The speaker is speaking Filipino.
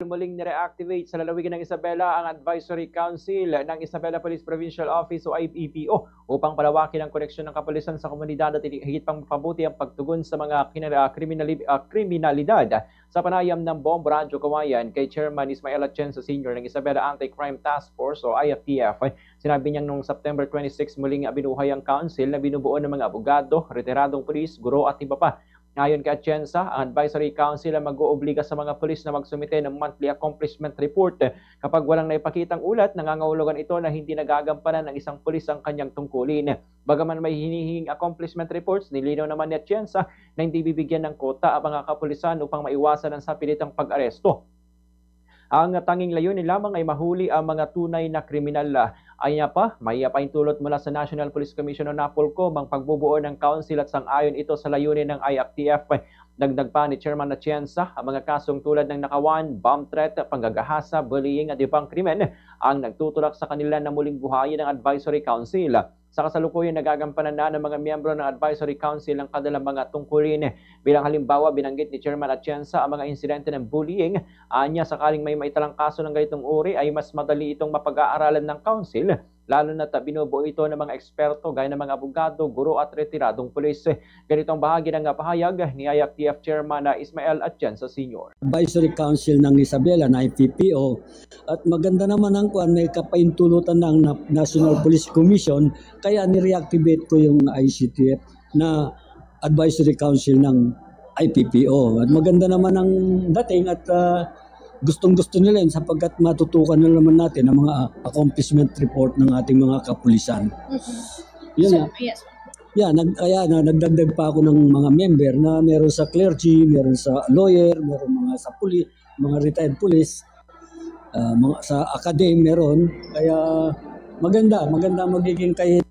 muling nireactivate sa lalawigan ng Isabela ang Advisory Council ng Isabela Police Provincial Office o IPPO upang palawakin ang koneksyon ng kapulisan sa komunidad at higit pang mapabuti ang pagtugon sa mga kriminalidad. Sa panayam ng Bombo Radyo Kawayan kay Chairman Ismael Atienza Sr. ng Isabela Anti-Crime Task Force o IFTF, sinabi niyang noong September 26 muling binuhay ang council na binubuo ng mga abogado, retiradong pulis, guro at iba pa. Ayon kay Atienza, ang Advisory Council ang mag-oobliga sa mga pulis na magsumite ng monthly accomplishment report. Kapag walang naipakitang ulat, nangangahulugan ito na hindi nagagampanan ng isang pulis ang kanyang tungkulin. Bagaman may hinihinging accomplishment reports, nilinaw naman ni Atienza na hindi bibigyan ng kota ang mga kapulisan upang maiwasan ang sapilitang pag-aresto. Ang tanging layunin lamang ay mahuli ang mga tunay na kriminal. Anya pa, may paintulot mula sa National Police Commission o NAPOLCOM ang pagbubuo ng council at sang-ayon ito sa layunin ng IFTF. Dagdag pa ni Chairman Atienza, ang mga kasong tulad ng nakawan, bomb threat, panggagahasa, bullying at ibang krimen ang nagtutulak sa kanila na muling buhayin ng Advisory Council. Sa kasalukuyan, nagagampanan na ng mga miyembro ng Advisory Council ang kanilang mga tungkulin. Bilang halimbawa, binanggit ni Chairman Atienza ang mga insidente ng bullying. Anya, sakaling may maitalang kaso ng ganitong uri ay mas madali itong mapag-aaralan ng Council, lalo na binubuo ito ng mga eksperto gaya ng mga abogado, guro at retiradong pulis. Ganitong bahagi ng pahayag ni IFTF Chairman Ismael Atienza Sr. Advisory Council ng Isabela na IPPO at maganda naman ang kuan, may kapaintulutan ng National Police Commission kaya ni-reactivate ko yung ICTF na Advisory Council ng IPPO. At maganda naman ang dating at gustong-gusto nila yun sapagkat matutukan na naman natin ang mga accomplishment report ng ating mga kapulisan. Yun, Yes. yeah, nagdagdag pa ako ng mga member na meron sa clergy, meron sa lawyer, meron mga sa mga retired police, mga sa academy meron. Kaya maganda magiging kahit